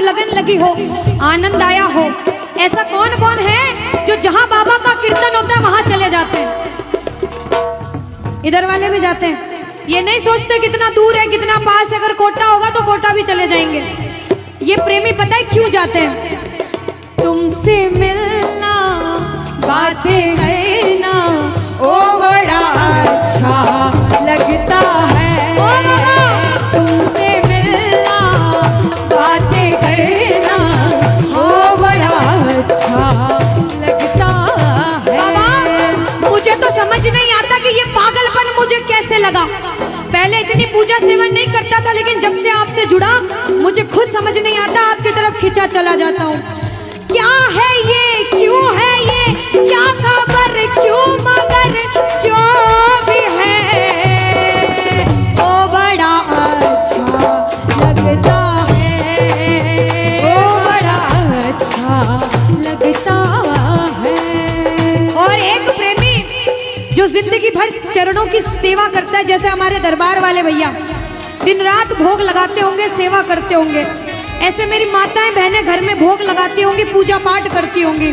लगन लगी हो, आनंद आया हो। ऐसा कौन कौन है जो जहां बाबा का कीर्तन होता है वहां चले जाते हैं? इधर वाले भी जाते हैं, ये नहीं सोचते कितना दूर है कितना पास है। अगर कोटा होगा तो कोटा भी चले जाएंगे। ये प्रेमी पता है क्यों जाते हैं? तुमसे मिलना, बातें करना, ओ बड़ा अच्छा लगता है। तुमसे मिलना, बातें करना, ओ बड़ा अच्छा लगता है। बाबा मुझे तो समझ नहीं आता कि ये पागलपन मुझे कैसे लगा। पहले इतनी पूजा सेवन नहीं करता था, लेकिन जब से आपसे जुड़ा मुझे खुद समझ नहीं आता, आपकी तरफ खिंचा चला जाता हूँ। क्या है ये, क्यों है ये, क्या खबर, क्यों, मगर जो भी है वो बड़ा अच्छा लगता है, वो बड़ा अच्छा लगता है। और एक प्रेमी जो जिंदगी भर चरणों की सेवा करता है, जैसे हमारे दरबार वाले भैया दिन रात भोग लगाते होंगे, सेवा करते होंगे। ऐसे मेरी माताएं बहनें घर में भोग लगाती होंगी, पूजा पाठ करती होंगी।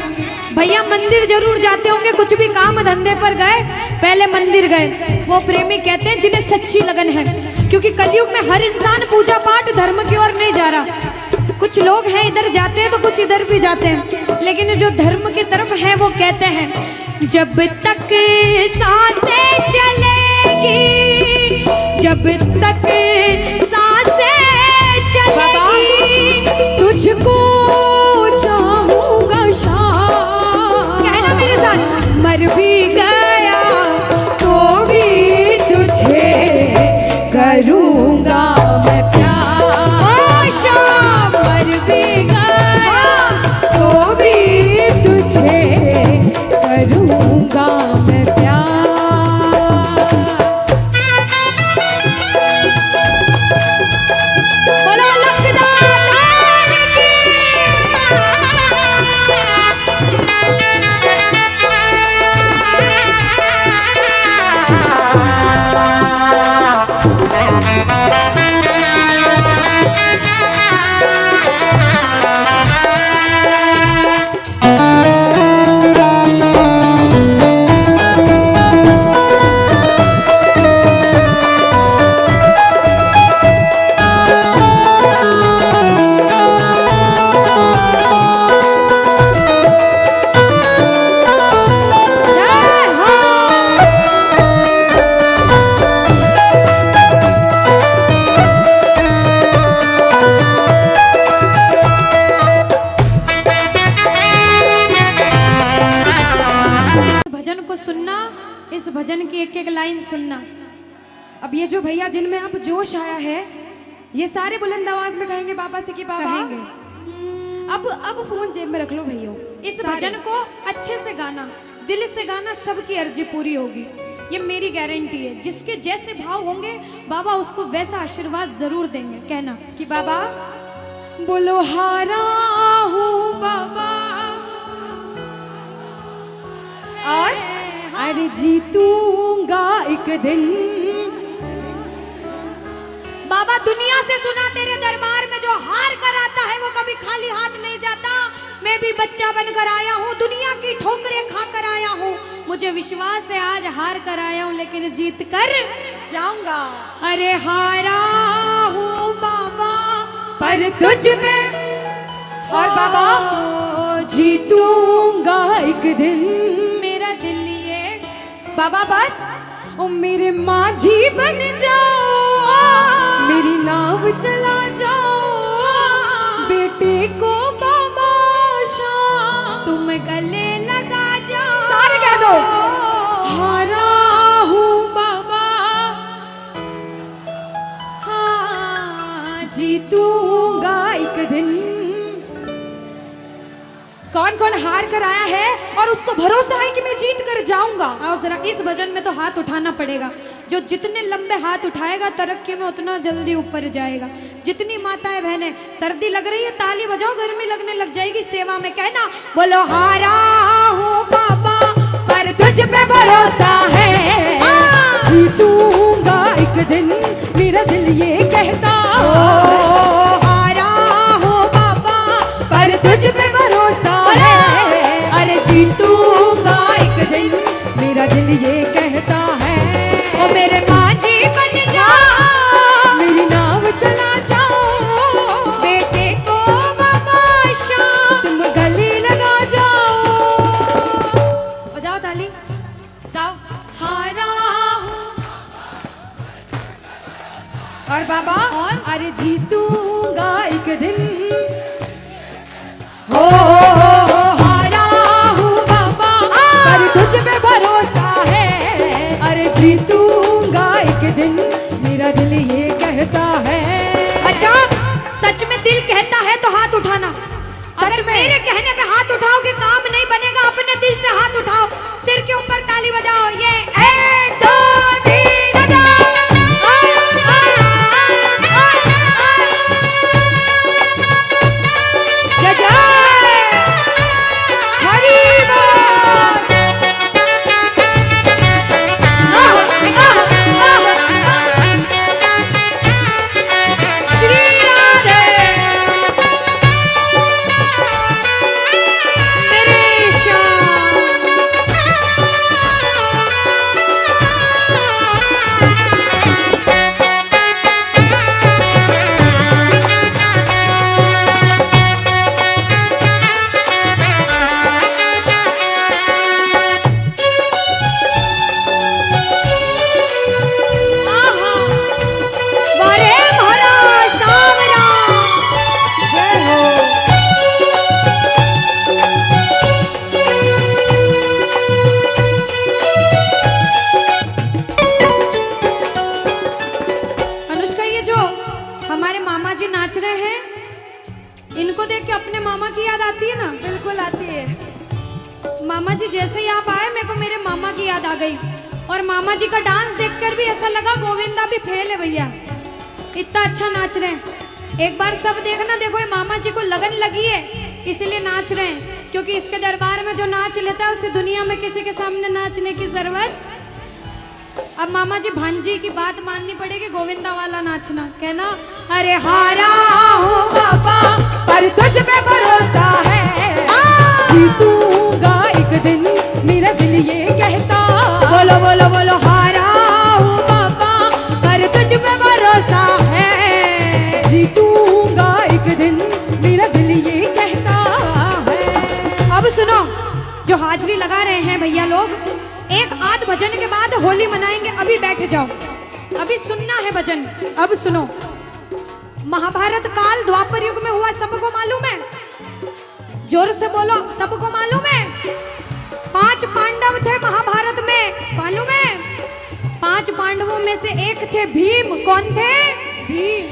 भैया मंदिर जरूर जाते होंगे, कुछ भी काम धंधे पर गए पहले मंदिर गए। वो प्रेमी कहते हैं जिन्हें सच्ची लगन है, क्योंकि कलयुग में हर इंसान पूजा पाठ धर्म की ओर नहीं जा रहा। कुछ लोग हैं इधर जाते हैं तो कुछ इधर भी जाते हैं, लेकिन जो धर्म की तरफ है वो कहते हैं जब तक सांसें चलेगी, जब तक सांसें चलेगी, तुझको चाहूंगा शाम। कहना मेरे साथ, मर भी गया तो भी तुझे करूंगा मैं प्यार। शाम मर भी गया तो भी तुझे करूंगा मैं प्यार। बोलो लखदार की। इस भजन की एक एक लाइन सुनना। अब ये जो भैया जिनमें अब जोश आया है, ये सारे बुलंद आवाज में कहेंगे बाबा से कि बाबा कहेंगे। अब फोन जेब में रख लो भैया। इस भजन को अच्छे से गाना, दिल से गाना, सबकी अर्जी पूरी होगी, ये मेरी गारंटी है। जिसके जैसे भाव होंगे बाबा उसको वैसा आशीर्वाद जरूर देंगे। कहना कि बाबा बोलो हारा हूँ बाबा और अरे जीतूंगा एक दिन। बाबा दुनिया से सुना तेरे दरबार में जो हार कर आता है वो कभी खाली हाथ नहीं जाता। मैं भी बच्चा बनकर आया हूँ, दुनिया की ठोकरें खाकर आया हूँ। मुझे विश्वास है आज हार कर आया हूँ लेकिन जीत कर जाऊंगा। अरे हारा हूँ बाबा पर तुझ में और बाबा जीतूंगा एक दिन। मेरा दिल ये बाबा बस ओ मेरे माझी बन जाओ, मेरी नाव चला जाओ, बेटे को बाबा शाम तुम गले लगा जाओ। सारे कह दो हारा हूँ बाबा, हाँ जीतूंगा एक दिन। कौन कौन हार कर आया है और उसको भरोसा है कि मैं जीत कर जाऊंगा? और जरा इस भजन में तो हाथ उठाना पड़ेगा। जो जितने लंबे हाथ उठाएगा तरक्की में उतना जल्दी ऊपर जाएगा। जितनी माताएं बहनें सर्दी लग रही है ताली बजाओ, गर्मी लगने लग जाएगी सेवा में। कहना बोलो हारा हूँ बाबा पर तुझ पे भरोसा है, जीतूंगा एक दिन मेरा दिल ये कहता। हारा हूँ बाबा तुझ पे भरोसा है, अरे जीतूंगा एक दिन, मेरा दिल ये कहता है। ओ मेरे माझी बन जा, मेरी नाव चला जाओ, बेटे को बाबा शाम, तुम गले लगा जाओ। बजाओ ताली, जाओ। हारा और बाबा और? अरे जीतूंगा एक दिन, हो हारा हूँ बाबा पर तुझ पे भरोसा है, अरे जीतूंगा एक दिन, मेरा दिल ये कहता है। अच्छा, सच में दिल कहता है तो हाथ उठाना। अगर में? मेरे कहने पे हाथ उठाओगे काम नहीं बनेगा, अपने दिल से हाथ उठाओ, सिर के ऊपर ताली बजाओ। ये 1 2 3 बजाओ। जय जय हरी बोल। श्री राधे मेरे श्याम। आहा, वारे म्हारा सावरा। जय हो। अनुष्का, ये जो हमारे मामा जी नाच रहे हैं, इनको देख के अपने मामा की याद आती है ना? बिल्कुल आती है। मामा जी जैसे ही आप आए, मेरे को मेरे मामा की याद आ गई। और मामा जी का डांस देखकर भी ऐसा लगा गोविंदा भी फेल है भैया, इतना अच्छा नाच रहे हैं। एक बार सब देखना, देखो ये मामा जी को लगन लगी है इसलिए नाच रहे हैं, क्योंकि इसके दरबार में जो नाच लेता है उसे दुनिया में किसी के सामने नाचने की जरूरत। अब मामा जी भांजी की बात माननी पड़ेगी, गोविंदा वाला नाचना। कहना, अरे हारा हूँ बाबा पर तुझ पे भरोसा है, जीतूंगा एक दिन, मेरा दिल ये कहता। बोलो बोलो बोलो, हारा हूँ बाबा पर तुझ पे भरोसा है। जीतूंगा एक दिन, मेरा दिल ये कहता है। अब सुनो, जो हाजरी लगा रहे हैं भैया लोग, एक आध भजन के बाद होली मनाएंगे। अभी बैठ जाओ, अभी सुनना है भजन। अब सुनो, महाभारत काल द्वापर युग में हुआ, सबको मालूम है? जोर से बोलो, सबको मालूम है? 5 पांडव थे महाभारत में, मालूम है? 5 पांडवों में से एक थे भीम। कौन थे? भीम।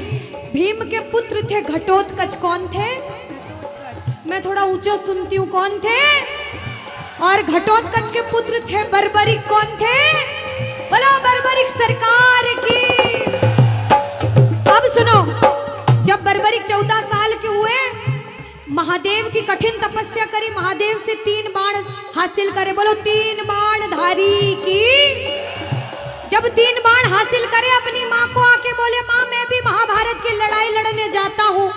भीम के पुत्र थे घटोत्कच। कौन थे? मैं थोड़ा ऊंचा सुनती हूँ। कौन थे? और घटोत्कच के पुत्र थे बर्बरिक। कौन थे? बोलो बर्बरिक सरकार की। अब सुनो, जब बर्बरिक 14 साल के हुए, महादेव की कठिन तपस्या करी, महादेव से 3 बाण हासिल करे। बोलो 3 बाण धारी की। जब 3 बाण हासिल करे, अपनी माँ को आके बोले, माँ मैं भी महाभारत की लड़ाई लड़ने जाता हूँ।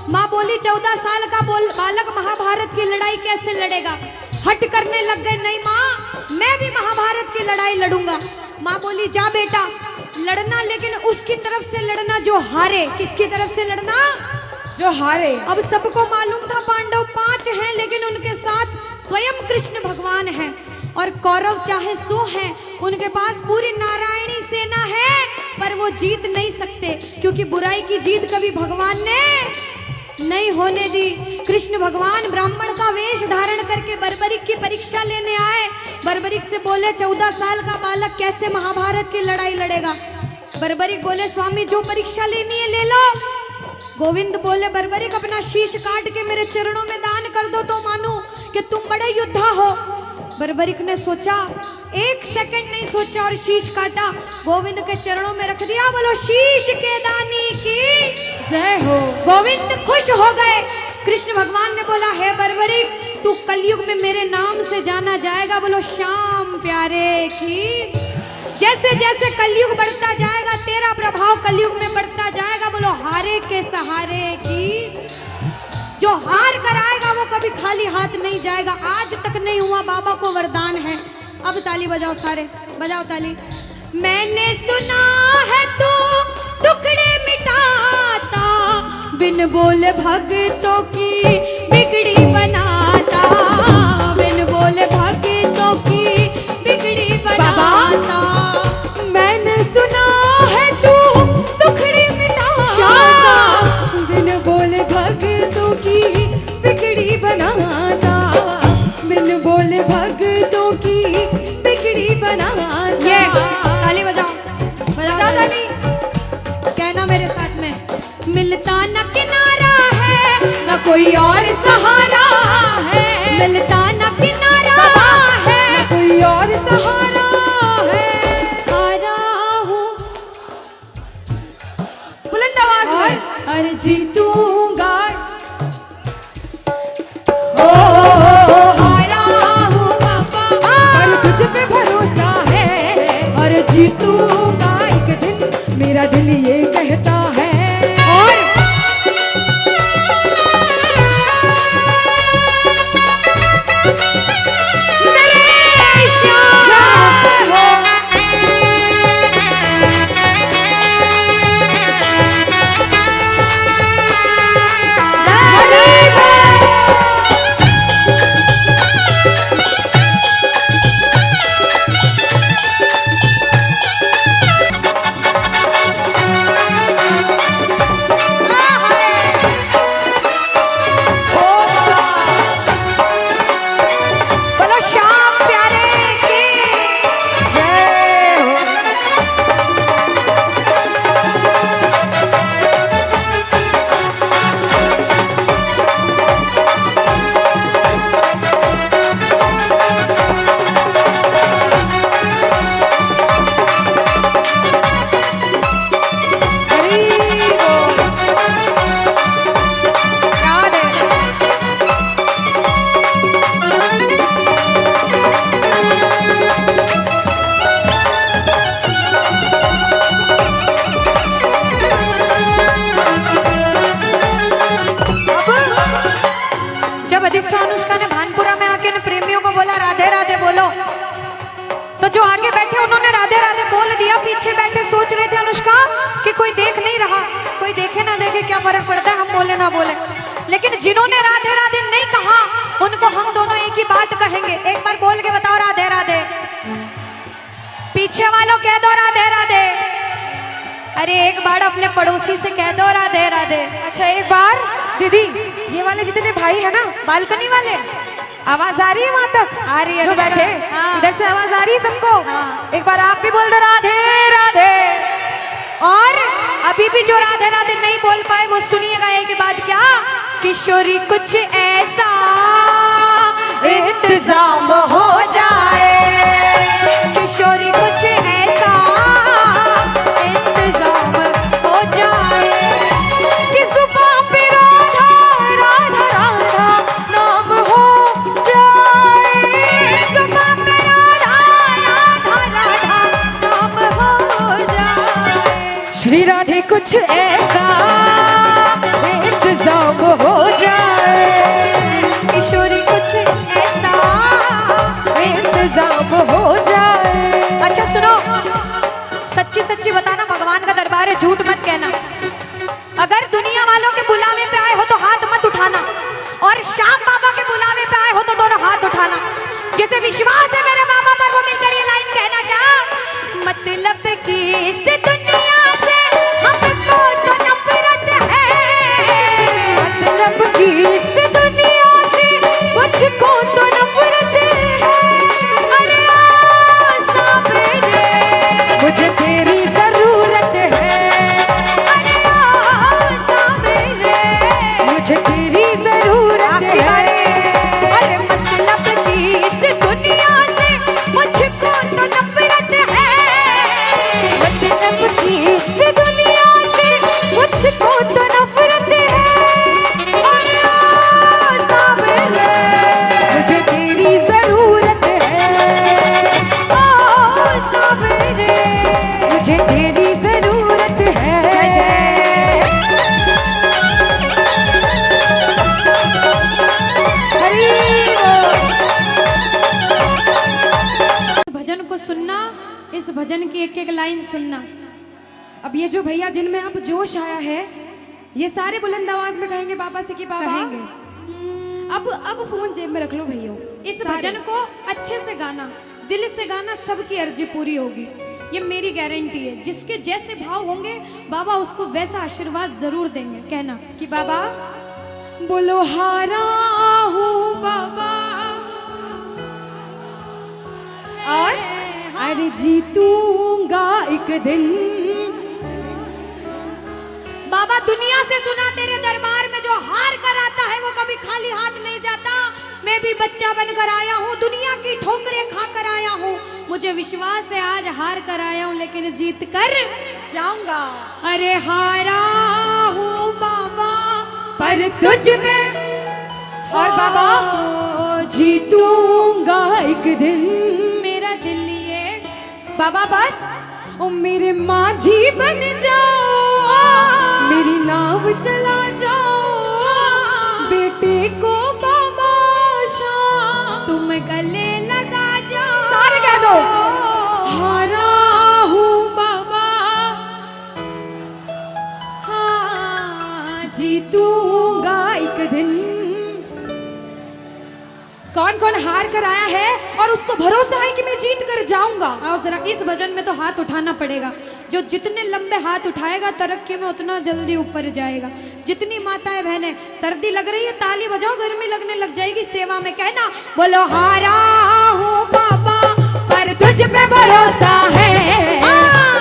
माँ बोली 14 साल का बालक महाभारत की लड़ाई कैसे लड़ेगा? हट करने लग गए, नहीं माँ मैं भी महाभारत की लड़ाई लड़ूंगा। माँ बोली जा बेटा लड़ना, लेकिन उसकी तरफ से लड़ना जो हारे। किसकी तरफ से लड़ना? जो हारे। अब सबको मालूम था पांडव 5 हैं, लेकिन उनके साथ स्वयं कृष्ण भगवान हैं। और कौरव चाहे 100 हैं, उनके पास पूरी नारायणी सेना है, पर वो जीत नहीं सकते, क्योंकि बुराई की जीत कभी भगवान ने नहीं होने दी। कृष्ण भगवान ब्राह्मण का वेश धारण करके बर्बरिक की परीक्षा लेने आए। बर्बरिक से बोले 14 साल का बालक कैसे महाभारत की लड़ाई लड़ेगा? बर्बरिक बोले स्वामी जो परीक्षा लेनी है ले लो। गोविंद बोले बर्बरिक अपना शीश काट के मेरे चरणों में दान कर दो तो मानूं कि तुम बड़े योद्धा हो। बर्बरिक ने सोचा, 1 सेकंड नहीं सोचा और शीश काटा, गोविंद के चरणों में रख दिया। बोलो शीश के दानी की जय हो। गोविंद खुश हो गए। कृष्ण भगवान ने बोला हे बर्बरिक तू कलयुग में मेरे नाम से जाना जाएगा। बोलो श्याम प्यारे की। जैसे जैसे कलयुग बढ़ता जाएगा तेरा प्रभाव कलयुग में बढ़ता जाएगा। बोलो हारे के सहारे की। जो हार कर आएगा वो कभी खाली हाथ नहीं जाएगा, आज तक नहीं हुआ, बाबा को वरदान है। अब ताली बजाओ सारे, बजाओ ताली। मैंने सुना है तू टुकड़े मिटाता, बिन बोले भक्तों की बिगड़ी बनाता, बिन बोले भक्तों की बिगड़ी बनाता। मैंने सुना है तू टुकड़े मिटाता, बिन बोले भक्तों की बिगड़ी बनाता, बिन बोले भक्तों की बिगड़ी बनाता। ये ताली बजाओ, बजाओ ताली। कहना मेरे साथ में, मिलता न किनारा है न कोई और सहारा है, मिलता न किनारा है न कोई और सहारा है। हारा हूँ बुलंद आवाज में, अरे जीतूंगा, ओ हारा हूँ बाबा, पर तुझ पे भरोसा है, और जीतूंगा एक दिन, मेरा दिल ये कहता है। और मेरे श्याम हो बोलो श्याम प्यारे की जय हो। हरी बोल। याद है। जब अधिष्ठान अनुष्का ने भानपुरा में आके प्रेमियों को बोला राधे राधे बोलो, तो जो आगे बैठे उन्होंने राधे राधे बोल दिया, पीछे बैठे सोच रहे थे अनुष्का कि कोई देख नहीं रहा, कोई देखे ना देखे क्या फर्क पड़ता है, हम बोले ना बोले। लेकिन जिन्होंने राधे राधे नहीं कहा उनको हम दोनों एक ही बात कहेंगे। एक बार बोल के बताओ राधे राधे, पीछे वालों कह दो राधे राधे। अरे एक बार अपने पड़ोसी से कह दो राधे राधे। अच्छा एक बार दीदी, ये वाले जितने भाई है ना, बालकनी वाले, आवाज आ रही है वहां तक? आ रही है जो अनुष्का। बैठे हाँ। इधर से आवाज आ रही है सबको? हाँ। एक बार आप भी बोल दो राधे राधे। और अभी भी जो राधे राधे नहीं बोल पाए वो सुनिएगा एक बात, क्या किशोरी कुछ ऐसा इंतजाम हो जाए, किशोरी कुछ ऐसा इंतजाम हो जाए कि जुबान पे राधा राधा राधा नाम हो जाए, जुबान पे राधा राधा राधा नाम हो जाए। श्री राधे कुछ ऐसा इंतजाम हो जाए, किशोरी कुछ ऐसा इस भजन की एक एक लाइन सुनना। अब ये जो भैया जिनमें अब जोश आया है, ये सारे बुलंद आवाज में कहेंगे बाबा से कि बाबा कहेंगे। अब फोन जेब में रख लो भैया। इस भजन को अच्छे से गाना, दिल से गाना, सबकी अर्जी पूरी होगी, ये मेरी गारंटी है। जिसके जैसे भाव होंगे बाबा उसको वैसा आशीर्वाद जरूर देंगे। कहना कि बाबा बोलो हारा हूँ बाबा और अरे जीतूंगा एक दिन। बाबा दुनिया से सुना तेरे दरबार में जो हार कर आता है वो कभी खाली हाथ नहीं जाता। मैं भी बच्चा बनकर आया हूँ, दुनिया की ठोकरें खा कर आया हूँ। मुझे विश्वास है आज हार कर आया हूँ लेकिन जीत कर जाऊंगा। अरे हारा हूँ बाबा पर तुझ में और बाबा जीतूंगा एक दिन। मेरा दिल ये बाबा बस ओ मेरे माझी बन जाओ, मेरी नाव चला जाओ, बेटे को बाबा शाम तुम गले लगा जाओ। सारे कह दो हारा हूँ बाबा, हाँ जीतूंगा एक दिन। कौन कौन हार कर आया है और उसको भरोसा है कि मैं जीत कर जाऊंगा? आओ जरा, इस भजन में तो हाथ उठाना पड़ेगा। जो जितने लंबे हाथ उठाएगा तरक्की में उतना जल्दी ऊपर जाएगा। जितनी माताएं बहनें सर्दी लग रही है ताली बजाओ, गर्मी लगने लग जाएगी सेवा में। कहना बोलो हारा हूँ बाबा पर तुझ पे भरोसा है,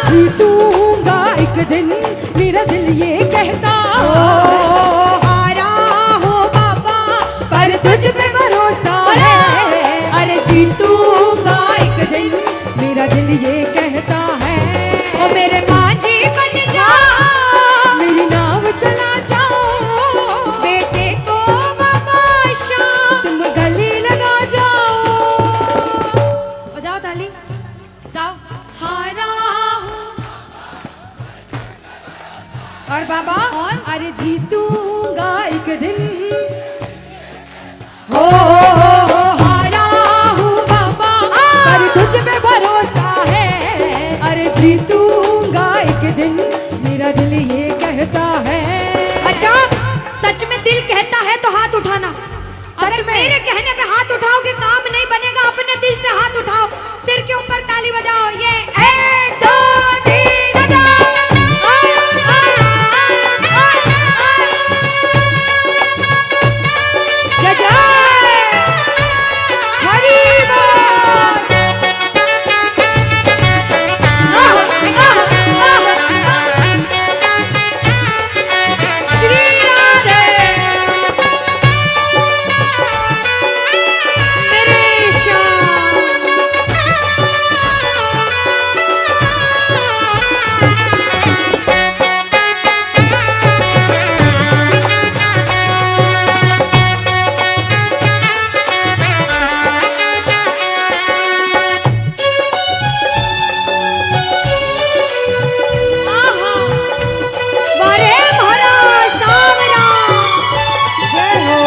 जीतूंगा एक दिन, मेरा दिल ये कहता। हारा हूँ बाबा पर तुझ पे भरोसा है, अरे जीतूंगा एक दिन, मेरा दिल ये कहता है। ओ मेरे माझी बन जाओ, मेरी नाव चला जाओ, बेटे को बाबा शाम तुम गले लगा जाओ। बजाओ ताली, जाओ हारा हूँ। और बाबा और अरे जीतूंगा एक दिन। हो हारा हूँ बाबा पर तुझ पे भरोसा है, अरे जीतूंगा एक दिन, मेरा दिल ये कहता है। अच्छा, सच में दिल कहता है तो हाथ उठाना। अगर मेरे कहने पे हाथ उठाओगे काम नहीं बनेगा। अपने दिल से हाथ उठाओ, सिर के ऊपर ताली बजाओ। ये 1 2 3 बजाओ। जय जय हरी बोल। श्री राधे मेरे श्याम। आहा, वारे भरा सावरा। जय हो।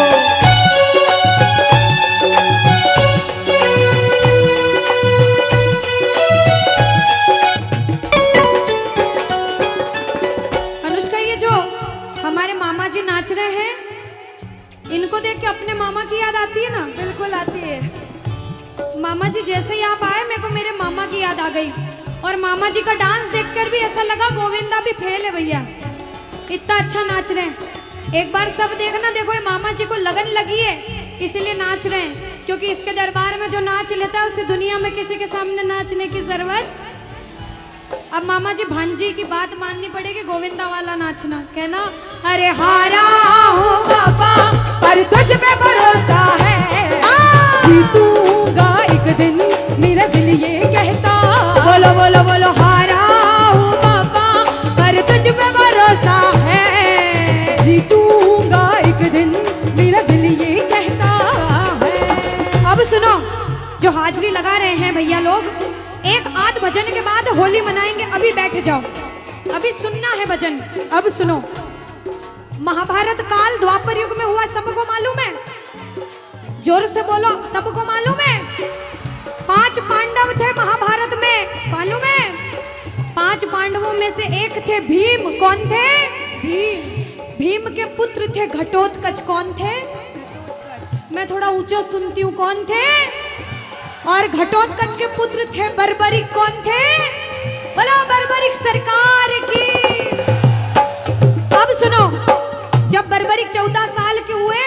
अनुष्का, ये जो हमारे मामा जी नाच रहे हैं इनको देख के अपने मामा की याद आती है ना? बिल्कुल आती है। मामा जी जैसे ही आप आए मेरे को मेरे मामा की याद आ गई। और मामा जी का डांस देखकर भी ऐसा लगा गोविंदा भी फेल है भैया, इतना अच्छा नाच रहे हैं। एक बार सब देखना, देखो ये मामा जी को लगन लगी है इसलिए नाच रहे हैं। क्योंकि इसके दरबार में जो नाच लेता है उसे दुनिया में किसी के सामने नाचने की जरूरत। अब मामा जी भांजी की बात माननी पड़ेगी, गोविंदा वाला नाचना। कहना अरे हारा हूँ बाबा पर तुझ पे भरोसा है, जीतूंगा एक दिन, मेरा दिल ये कहता। बोलो बोलो बोलो हारा हूँ बाबा पर तुझ पे भरोसा है, जीतूंगा एक दिन, मेरा दिल ये कहता है। अब सुनो, जो हाजिरी लगा रहे हैं भैया लोग, एक आध भजन के बाद होली मनाएंगे। अभी बैठ जाओ, अभी सुनना है भजन। अब सुनो, महाभारत काल द्वापर युग में हुआ, सबको मालूम है? जोर से बोलो, सबको मालूम है? 5 5 पांडव थे महाभारत में, मालूम है? 5 पांडवों में से एक थे भीम। कौन थे? भीम। भीम के पुत्र थे घटोत्कच। कौन थे? मैं थोड़ा ऊंचा सुनती हूँ। कौन थे? और घटोत्कच के पुत्र थे बर्बरिक। कौन थे? बोलो बर्बरिक सरकार की। अब सुनो, जब बर्बरिक 14 साल के हुए,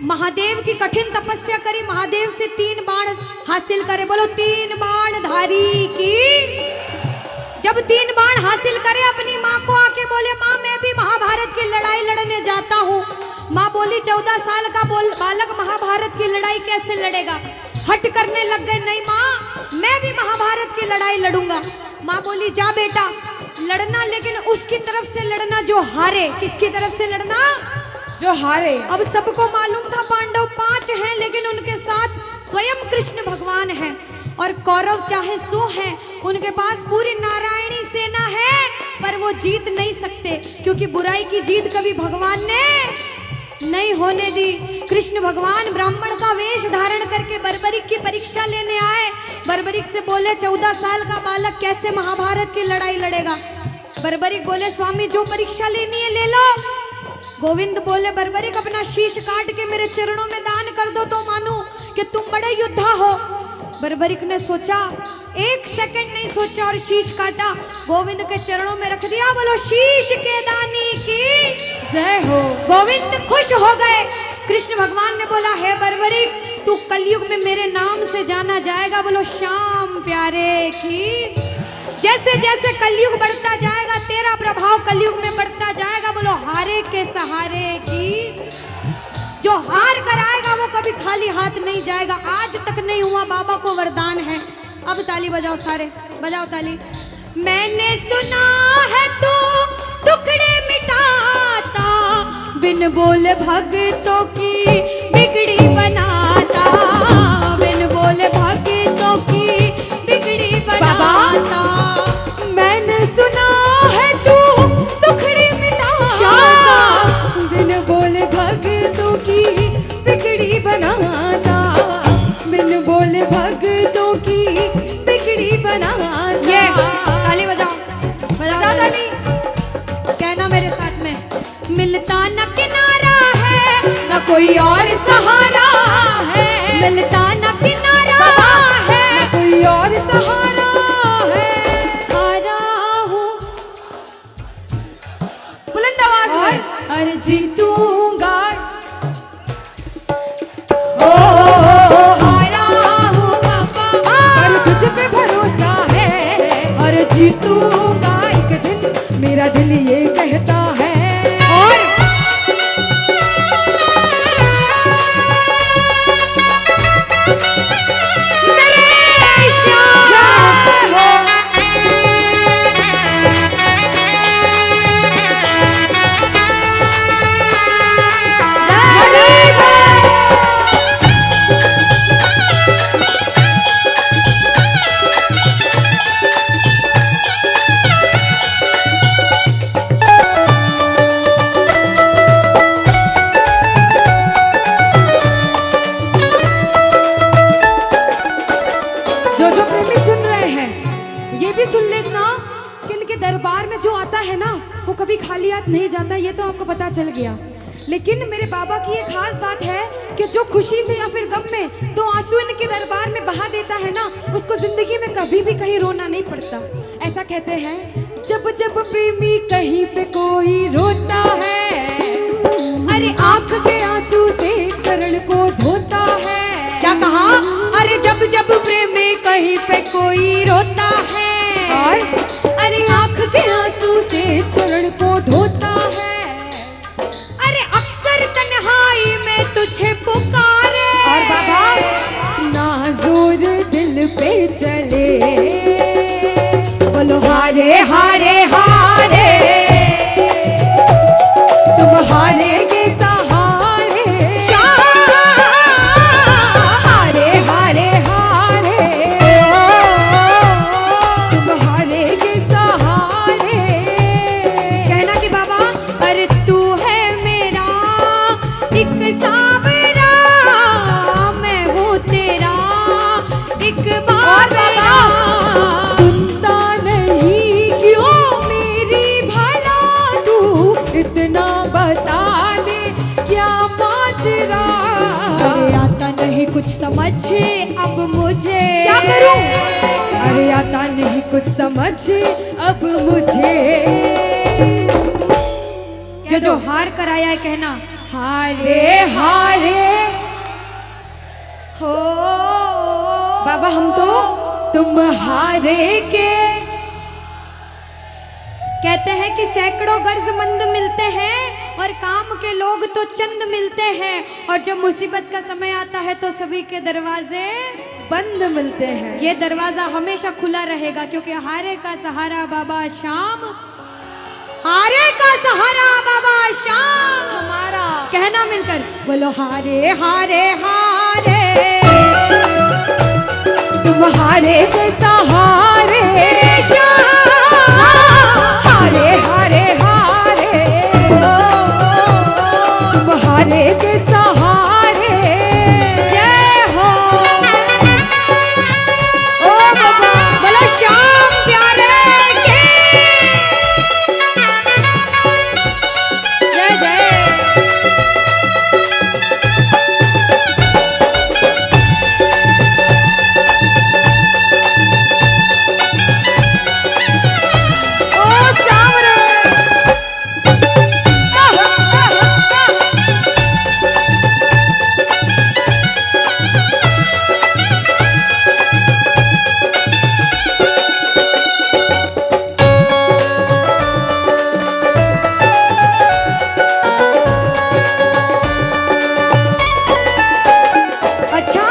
महादेव की कठिन तपस्या करी, महादेव से 3 बाण हासिल करे। बोलो 3 बाण धारी की। जब 3 बाण हासिल करे, अपनी माँ को आके बोले, माँ मैं भी महाभारत की लड़ाई लड़ने जाता हूँ। माँ बोली 14 साल का बालक महाभारत की लड़ाई कैसे लड़ेगा? हट करने लग गए, नहीं माँ मैं भी महाभारत की लड़ाई लड़ूंगा। माँ बोली जा बेटा लड़ना, लेकिन उसकी तरफ से लड़ना जो हारे। किसकी तरफ से लड़ना? जो हारे। अब सबको मालूम था पांडव 5 हैं, लेकिन उनके साथ स्वयं कृष्ण भगवान हैं। और कौरव चाहे 100 हैं, उनके पास पूरी नारायणी सेना है, पर वो जीत नहीं सकते, क्योंकि बुराई की जीत कभी भगवान ने नहीं होने दी। कृष्ण भगवान ब्राह्मण का वेश धारण करके बर्बरिक की परीक्षा लेने आए। बर्बरिक से बोले 14 साल का बालक कैसे महाभारत की लड़ाई लड़ेगा? बर्बरिक बोले स्वामी जो परीक्षा लेनी है ले लो। गोविंद बोले बर्बरिक अपना शीश काट के मेरे चरणों में दान कर दो तो मानूं कि तुम बड़े योद्धा हो। बर्बरिक ने सोचा, 1 सेकंड नहीं सोचा और शीश काटा, गोविंद के चरणों में रख दिया। बोलो शीश के दानी की जय हो। गोविंद खुश हो गए। कृष्ण भगवान ने बोला हे बर्बरिक तू कलयुग में मेरे नाम से जाना जाएगा। बोलो श्याम प्यारे की। जैसे जैसे कलयुग बढ़ता जाएगा तेरा प्रभाव कलयुग में बढ़ता जाएगा। बोलो हारे के सहारे की। जो हार कर आएगा वो कभी खाली हाथ नहीं जाएगा। आज तक नहीं हुआ, बाबा को वरदान है। अब ताली बजाओ, सारे बजाओ ताली। मैंने सुना है तू टुकड़े मिटाता, बिन बोले भक्तों की बिगड़ी बनाता, बिन बोले भक्तों की बिगड़ी बनाता। मैंने सुना है तू टुकड़े मिटाता, बिन बोले भक्तों की बिगड़ी बनाता, बिन बोले भक्तों की बिगड़ी बनाता। ये ताली बजाओ, बजाओ ताली। कहना मेरे साथ में, मिलता न किनारा है न कोई और सहारा है, मिलता न किनारा है न कोई और सहारा है। हारा हूँ बुलंद आवाज में अरे जीतूंगा। हारा हूँ बाबा पर तुझ पे भरोसा है, और जीतूंगा एक दिन मेरा दिल ये कहता है। और जो प्रेमी सुन रहे हैं ये भी सुन लेना कि इनके दरबार में जो आता है ना वो कभी खाली हाथ नहीं जाता। ये तो आपको पता चल गया। लेकिन मेरे बाबा की एक खास बात है कि जो खुशी से या फिर गम में 2 आंसू इनके दरबार में बहा देता है ना, उसको जिंदगी में कभी भी कहीं रोना नहीं पड़ता। ऐसा कहते हैं, जब जब प्रेमी कहीं पे कोई रोता है, अरे आंख के आंसू से चरण को धोता है। क्या कहा? अरे जब जब प्रेमी कहीं पे कोई रोता है, और अरे आंख के आंसू से चरण को धोता है। अरे अक्सर तन्हाई में तुझे पुकारे। और बाबा ना जोर दिल पे चले, बोलो हारे हारे हारे, तुम हारे के सहारे, हारे हारे हारे। तेरा। अरे आता नहीं कुछ समझ अब मुझे, क्या करूं? अरे आता नहीं कुछ समझ अब मुझे। जो हार कर आया है कहना हारे हारे हो। बाबा हम तो तुम हारे के। कहते हैं कि सैकड़ों गर्जमंद मिलते हैं और काम के लोग तो चंद मिलते हैं, और जब मुसीबत का समय आता है तो सभी के दरवाजे बंद मिलते हैं। ये दरवाजा हमेशा खुला रहेगा, क्योंकि हारे का सहारा बाबा शाम, हारे का सहारा बाबा शाम हमारा। कहना मिलकर बोलो हारे हारे हारे, तुम हारे के सहारे शाम, हारे हारे हारे, तुम हारे के सहारे। जय हो। ओ बाबा बोलो श्याम प्यारे के जय जय। ओ श्याम रे। अच्छा,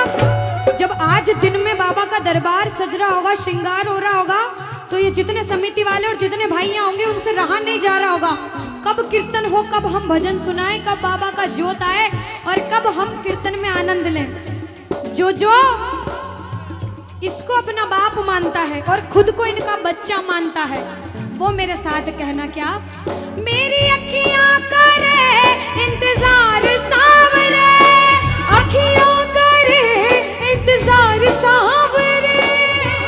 जब आज दिन में बाबा का दरबार सज रहा होगा, श्रृंगार हो रहा होगा, तो ये जितने समिति वाले और जितने भाइयां होंगे उनसे रहा नहीं जा रहा होगा। कब कीर्तन हो, कब हम भजन सुनाएं, कब बाबा का जोत आए और कब हम कीर्तन में आनंद लें। जो इसको अपना बाप मानता है और खुद को इनका बच्चा मानता है, वो मेरे साथ कहना क्या। मेरी अखियां करे इंतजार सावरे, अखियों करे इंतजार सावरे,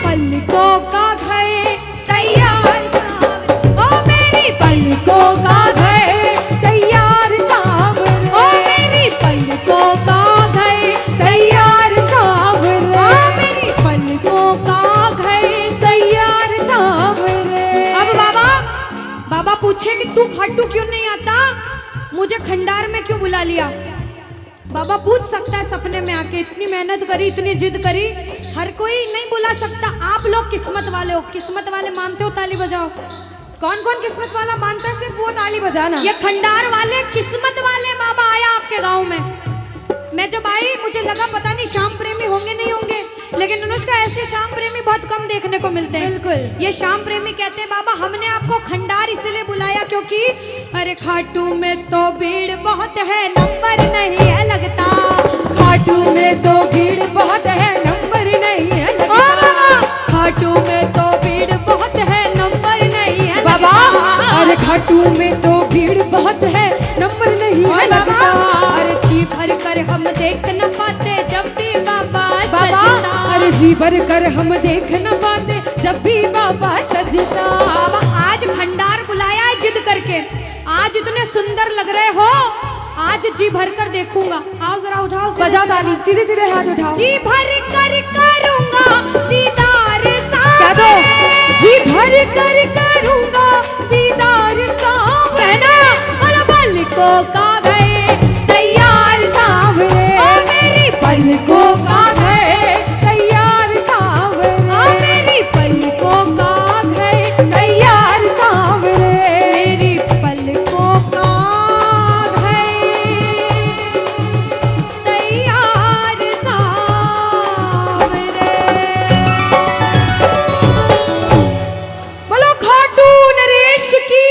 पलकों का घर तैयार सावरे, ओ मेरी पलकों का घर तैयार सावरे, ओ मेरी पलकों का घर तैयार सावरे, ओ मेरी पलकों का घर। तैयार सावरे। अब बाबा पूछे कि तू खाटू क्यों नहीं आता, मुझे खंडार में क्यों बुला लिया। बाबा पूछ सकता है सपने में आके, इतनी मेहनत करी, इतनी जिद करी, हर कोई नहीं बुला सकता। आप लोग किस्मत वाले हो, किस्मत वाले मानते हो, ताली बजाओ। कौन कौन किस्मत वाला मानता है, सिर्फ वो ताली बजाना। ये खंडार वाले किस्मत वाले बाबा आया आपके गांव में। मैं जब आई मुझे लगा पता नहीं श्याम प्रेमी होंगे नहीं होंगे, लेकिन अनुष्का ऐसे श्याम प्रेमी बहुत कम देखने को मिलते हैं। बिल्कुल। ये श्याम प्रेमी कहते हैं बाबा हमने आपको खंडार इसलिए बुलाया क्योंकि अरे खाटू में तो भीड़ बहुत है, नंबर नहीं है लगता। खाटू में तो भीड़ बहुत है, नंबर नहीं है ओ लगता। बाबा खाटू में तो भीड़ बहुत है, नंबर नहीं है बाबा लगता। अरे खाटू में तो भीड़ बहुत है, नंबर नहीं है लगता। अरे जी भर कर हम देख न पाते जब भी बाबा बाबा सजता। अरे जी भर कर हम देख न पाते जब भी बाबा सजता। बाबा आज भंडार बुलाया है जिद करके, आज इतने सुंदर लग रहे हो, आज जी भर कर देखूंगा। आओ जरा उठाओ, बजाओ ताली, सीधे सीधे हाथ उठाओ। जी भर कर करूंगा दीदार कह दो, जी भर कर करूंगा दीदार सावरे, और पलकों का घर तैयार सावरे, ओ मेरी पलकों का घर तैयार सावरे, ओ मेरी पलकों का घर तैयार सावरे, मेरी पलकों का घर तैयार सावरे। बोलो खाटू नरेश की।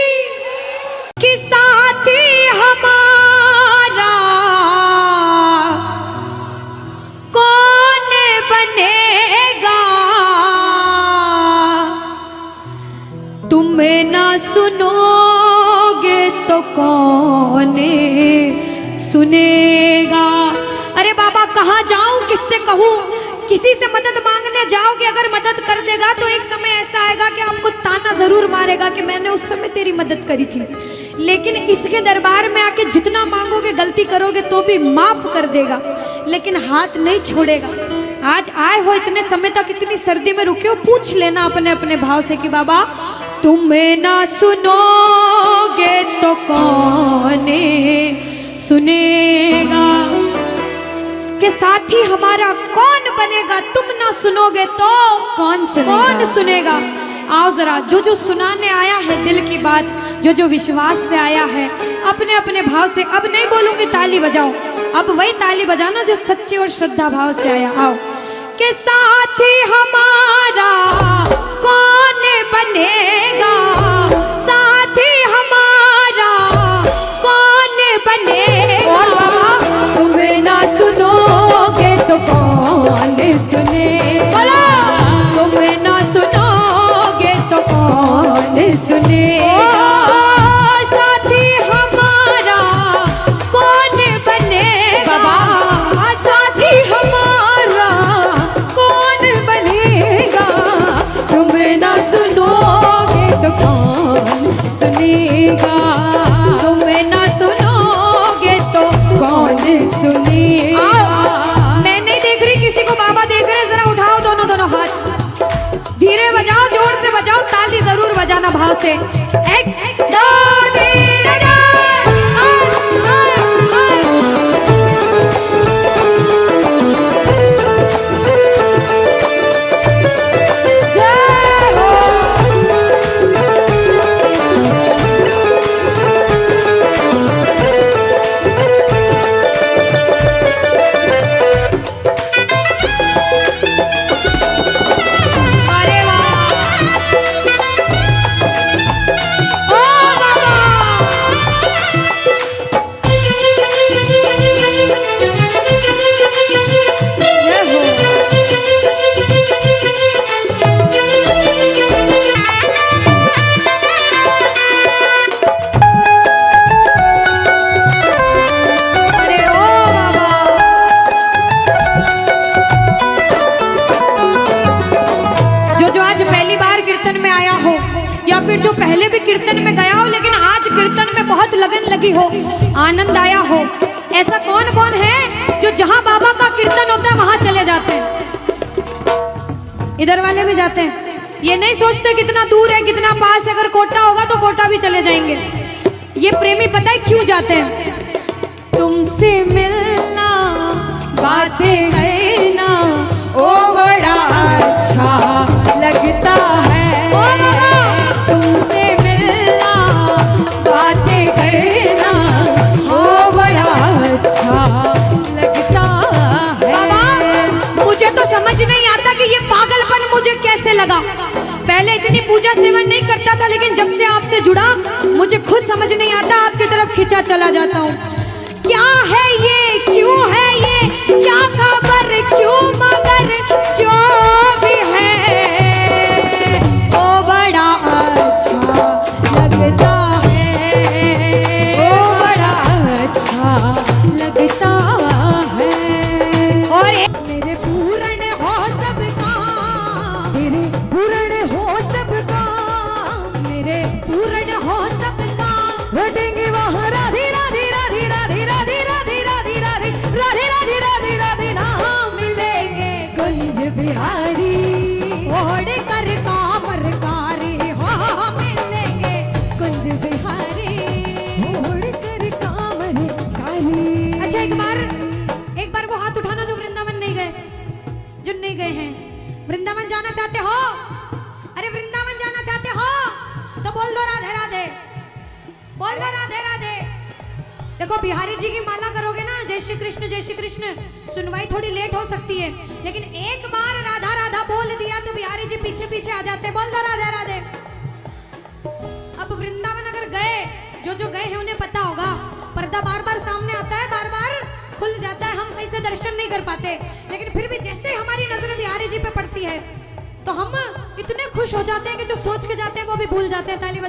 कि साथी हमारा कौन बनेगा, तुम ना सुनोगे तो कौन सुनेगा। अरे बाबा कहाँ जाऊं, किससे कहूँ, किसी से मदद मांगने जाओगे, अगर मदद कर देगा तो एक समय ऐसा आएगा कि आपको ताना जरूर मारेगा कि मैंने उस समय तेरी मदद करी थी। लेकिन इसके दरबार में आके जितना मांगोगे, गलती करोगे तो भी माफ कर देगा, लेकिन हाथ नहीं छोड़ेगा। आज आए हो इतने समय तक, इतनी सर्दी में रुके हो, पूछ लेना अपने अपने भाव से कि बाबा तुम्हें ना सुनोगे तो कौन सुनेगा, के साथी हमारा कौन बनेगा, तुम ना सुनोगे तो कौन सुनेगा। आओ जरा, जो जो सुनाने आया है दिल की बात, जो जो विश्वास से आया है, अपने अपने भाव से, अब नहीं बोलूंगी ताली बजाओ, अब वही ताली बजाना जो सच्चे और श्रद्धा भाव से आया। आओ के साथी हमारा कौन बनेगा, साथी हमारा कौन बनेगा, और बाबा तुम्हें ना सुनोगे तो कौन सुनेगा, तुम्हें ना सुनोगे तो कौन सुनेगा, साथी हमारा कौन बनेगा, बाबा साथी हमारा कौन बनेगा, तुम्हें ना सुनोगे तो कौन सुनेगा, तुम्हें ना सुनोगे तो कौन सुनेगा। मैं नहीं देख रही किसी को, बाबा देख रहे हैं, जरा उठाओ दोनों दोनों हाथ, धीरे बजाओ, जोर से बजाओ, ताली जरूर बजाना भाव से। एक दो तीन चार, जय हो। अरे वाह, ओ बाबा, जय हो। अरे ओ बाबा, जो आज पहली बार कीर्तन में आया हो, या फिर जो पहले भी कीर्तन में गया हो लेकिन आज कीर्तन में बहुत लगन लगी हो, आनंद आया हो, ऐसा कौन कौन है जो जहां बाबा का कीर्तन होता है वहां चले जाते हैं? इधर वाले भी जाते हैं, ये नहीं सोचते कितना दूर है कितना पास है, अगर कोटा होगा तो कोटा भी चले जाएंगे। ये प्रेमी पता है क्यों जाते हैं? तुमसे मिलना, बातें करना, ओ बड़ा अच्छा लगता है, ओ बाबा, तुमसे मिलना, बातें करना, ओ बड़ा अच्छा लगता है। बाबा मुझे तो समझ नहीं आता कि ये पागलपन मुझे कैसे लगा। पहले इतनी पूजा सेवन नहीं करता था, लेकिन जब से आपसे जुड़ा मुझे खुद समझ नहीं आता, आपकी तरफ खिंचा चला जाता हूँ। क्या है ये, क्यों है ये, क्या खबर, क्यों, मगर जो भी है ओ बड़ा अच्छा लगता है, ओ बड़ा अच्छा लगता है। और मेरे पूर्ण हो सब काम, मेरे पूर्ण हो सब काम, मेरे पूर्ण हो सब काम, रटेंगे वहाँ राधे राधे राधे राधे राधे राधे राधे राधे राधे राधे राधे राधे नाम मिलेंगे कुंज बिहारी, ओढ़ कर कामरकारी हो मिलेंगे कुंज बिहारी। ओढ़ कर कांवर काली। अच्छा एक बार वो हाथ उठाना जो वृंदावन नहीं गए, जो नहीं गए हैं। वृंदावन जाना चाहते हो? अरे वृंदावन जाना चाहते हो तो बोल दो राधे राधे, बोल दो राधे राधे। देखो बिहारी जी की माला करोगे ना, जय श्री कृष्ण, सुनवाई थोड़ी लेट हो सकती है, लेकिन एक बार राधा राधा बोल दिया तो बिहारी जी पीछे पीछे आ जाते, बोल दो राधे राधे। अब वृंदावन अगर गए, जो गए हैं उन्हें पता होगा, पर्दा बार बार सामने आता है, बार बार खुल जाता है, हम सही से दर्शन नहीं कर पाते, लेकिन फिर भी जैसे हमारी नजर बिहारी जी पे पड़ती है तो हम इतने खुश हो जाते हैं कि जो सोच के जाते हैं वो भी भूल जाते हैं। ताली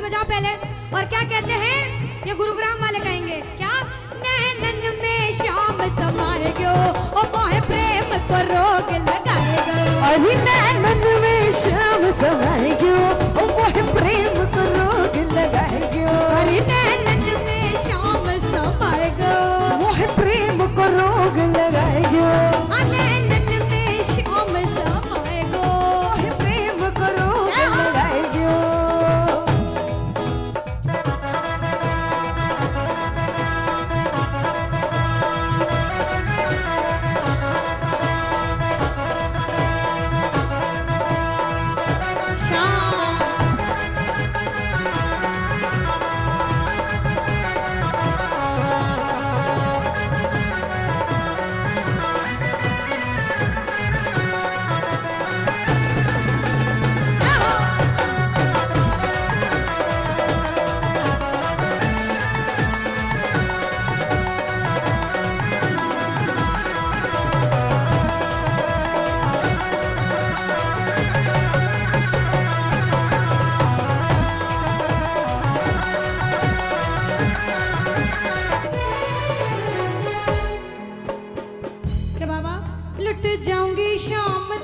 बजाओ पहले। और क्या कहते हैं, ये गुरुग्राम वाले कहेंगे क्या, नैनन में श्याम समाएगो, ओ मोहे प्रेम को रोग लगाएगा। अरे नैनन में श्याम समाएगो, ओ मोहे प्रेम को रोग लगाएगो।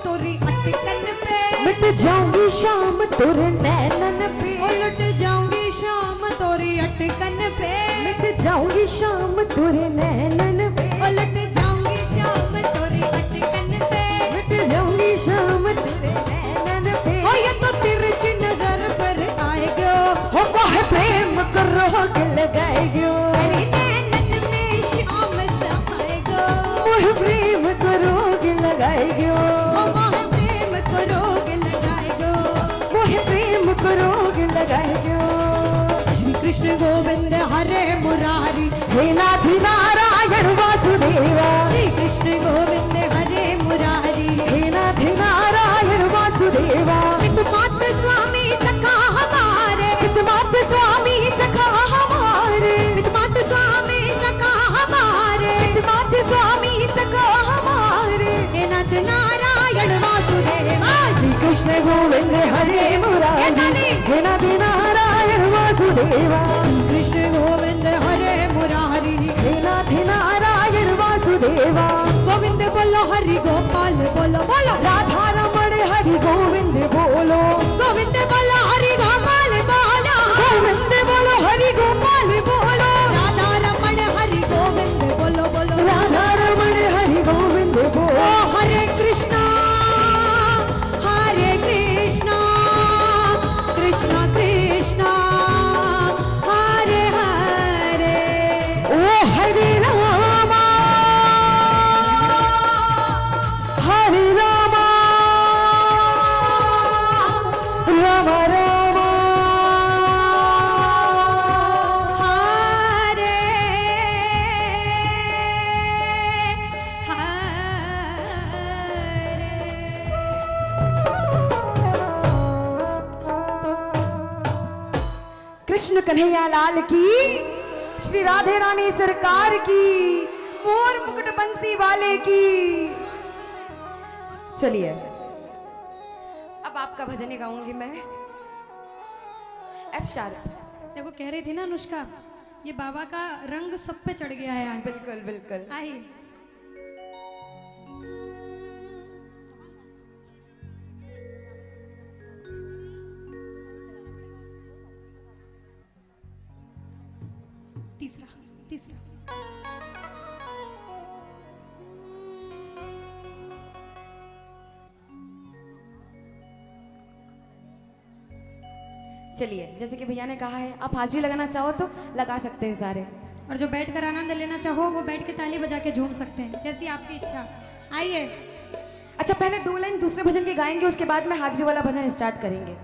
तोरी अटकन पे, मिट जाऊंगी शाम तोरे नैनन पे, उलट जाऊंगी शाम तोरी अटकन पे, मिट जाऊंगी शाम तोरे नैनन पे, उलट जाऊंगी शाम तोरी अटकन पे, मिट जाऊंगी शाम तोरे नैनन पे। ओ ये तो तिरछी नजर पर आएगो, हो कहे प्रेम करो के लगाएगो, अरे नैनन में शाम समाएगो, मोह प्रेम करो के लगाएगो, ओ मोह प्रेम करोगे लगाएगो, मोह प्रेम करो के लगाएगो। श्री कृष्ण गोविंद हरे मुरारी, हे नाथ नारायण वासुदेवा, श्री कृष्ण गोविंद हरे मुरारी, हे नाथ नारायण वासुदेवा, हितमात स्वामी सखा हमारे, हितमात स्वामी सखा हमारे, हितमात स्वामी सखा हमारे, हितमात स्वामी सखा हमारे। हे नाथ नारायण वासुदेवा, श्री कृष्ण गोविंद हरे मुरारी, हे नाथ नारायण वासुदेवा, श्री कृष्ण गोविंद हरे मुरारी, हे नाथ नारायण वासुदेवा। गोविंद बोलो हरि गोपाल बोलो बोलो, राधा रमण हरि गोविंद बोलो, गोविंद बोलो हरि गोपाल बोलो, गोविंद बोलो हरि गोपाल बोलो, राधा रमण हरि गोविंद बोलो बोलो, राधा रमण हरि गोविंद ओ बोलो। हरे कृष्णा कृष्णा कृष्णा हरे हरे, ओ हरे रामा हरे रामा, राम राम हरे कृष्ण कन्हैया लाल की, श्री राधे रानी सरकार की, मोर मुकुट बंसी वाले की। चलिए अब आपका भजन गाऊंगी मैं, एफ शार्प। देखो कह रही थी ना अनुष्का, ये बाबा का रंग सब पे चढ़ गया है आज। बिल्कुल बिल्कुल। आइए तीसरा तीसरा चलिए जैसे कि भैया ने कहा है, आप हाजिरी लगाना चाहो तो लगा सकते हैं सारे, और जो बैठ कर आनंद लेना चाहो वो बैठ के ताली बजा के झूम सकते हैं, जैसी आपकी इच्छा। आइए अच्छा पहले 2 लाइन दूसरे भजन के गाएंगे, उसके बाद में हाजिरी वाला भजन स्टार्ट करेंगे।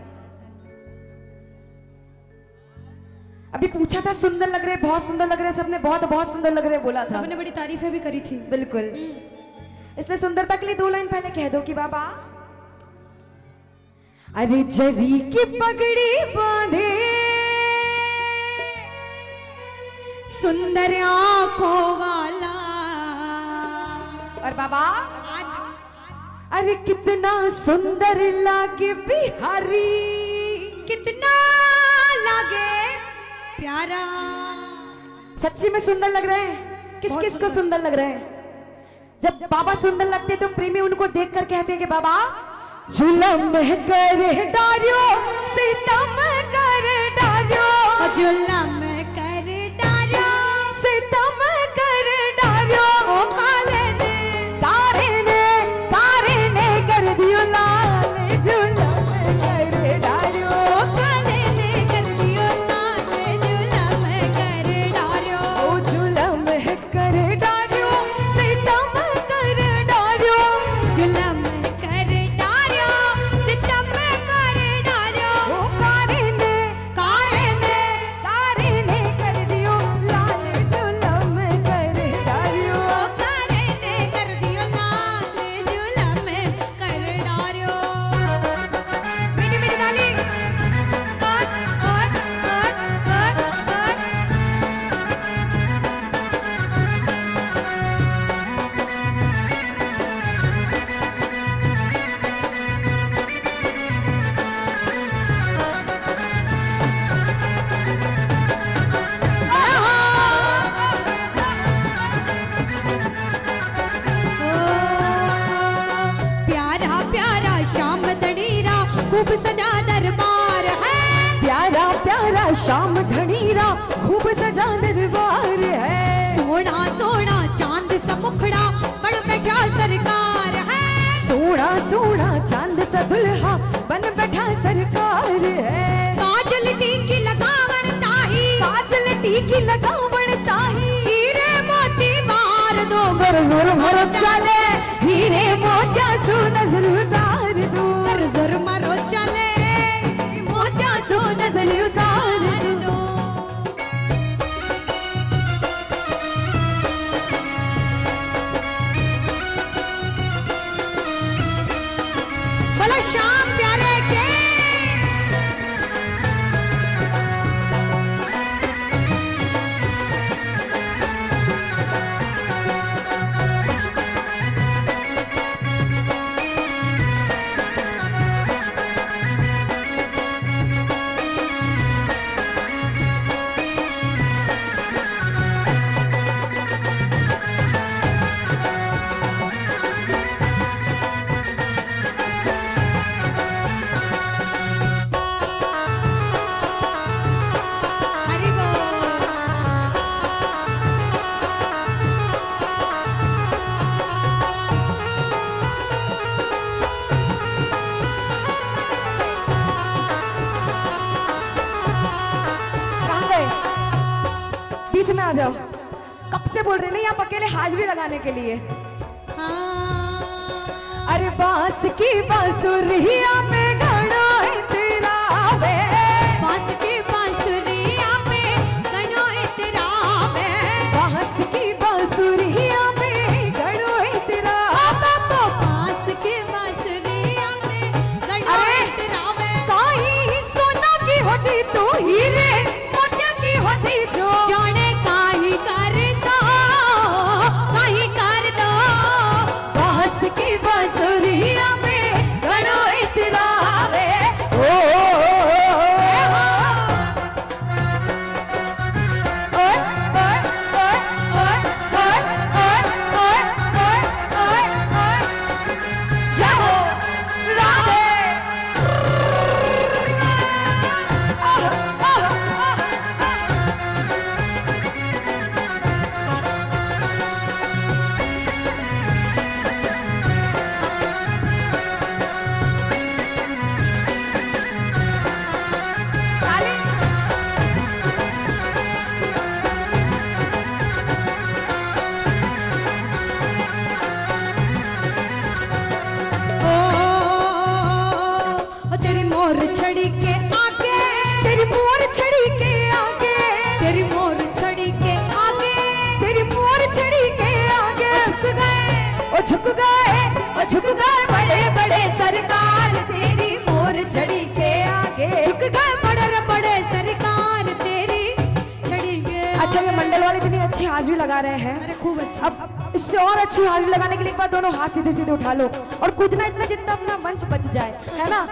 अभी पूछा था सुंदर लग रहे, बहुत सुंदर लग रहे, सबने बहुत बहुत सुंदर लग रहे बोला था, सबने बड़ी तारीफें भी करी थी। बिल्कुल। इसलिए सुंदरता के लिए 2 लाइन पहले कह दो कि बाबा, अरे जरी की पगड़ी बांधे सुंदर आंखों वाला, और बाबा आज अरे कितना सुंदर लागे बिहारी, कितना लागे प्यारा। सच्ची में सुंदर लग रहे हैं? किस बहुत किस को सुंदर लग रहे हैं? जब बाबा सुंदर लगते हैं तो प्रेमी उनको देखकर कहते हैं कि बाबा जुलम करे डारियो, सितम करे डारियो, जुलम कर डारियो, सितम करे डारियो, ओ काले ने तारे ने कर दियो लाल, जुलम करे डारियो, ओ काले ने कर दियो लाल, जुलम कर डारियो, ओ जुलम करे डारियो, सितम करे डारियो, जुलम कर डारियो, सितम कर डारियो, ओ कारे ने कारे ने सजा दरबार है। प्यारा प्यारा श्याम धनीरा खूब सजा दरबार है। सोना सोना चांद सा मुखड़ा बड़ बैठा सरकार है। सोना सोना चांद सा दुल्हा बन बैठा सरकार है। काजल टीकी लगावण ताही, काजल टीकी लगावण ताही, हीरे मोती मार दो गर जोर मारो चले, हीरे मोतिया सो नजर उतार दो, गर जोर मारो चले, मोतिया सो नजर उतार दो। बोलो श्याम प्यारे के। हरि बोल। कहाँ गए? बीच में आ जाओ। कब से बोल रहे नहीं आप अकेले हाजिरी लगाने के लिए। हाँ। अरे बांस की बांसुरिया में घड़ो तेरा वे, बांस की बांसुरिया में गणो इतरा में, बांस की बांसुरिया में घड़ो तेरा। बाबा बांस की बांसुरिया में गणो इतरा में। काई सोना की होती तो हीरे मोतिया की होती जो, जाने काई कर दो, काई कर दो। बांस की बांसुरिया में घड़ो तेरा वे। ओ तेरी मोर छड़ी के आगे, तेरी मोर छड़ी के आगे, तेरी मोर छड़ी के आगे, तेरी मोर छड़ी के आगे झुक गए, ओ झुक गए, ओ झुक गए बड़े बड़े सरकार तेरी मोर छड़ी के आगे। झुक गए बड़े बड़े सरकार तेरी छड़ी के। अच्छा ये मंडल वाले इतनी अच्छी हाजिरी लगा रहे हैं। अरे खूब अच्छा। अब इससे और अच्छी हाजिरी लगाने के लिए एक बार दोनों हाथ सीधे सीधे उठा लो और कूदना इतना जितना अपना मंच बच जाए, है ना।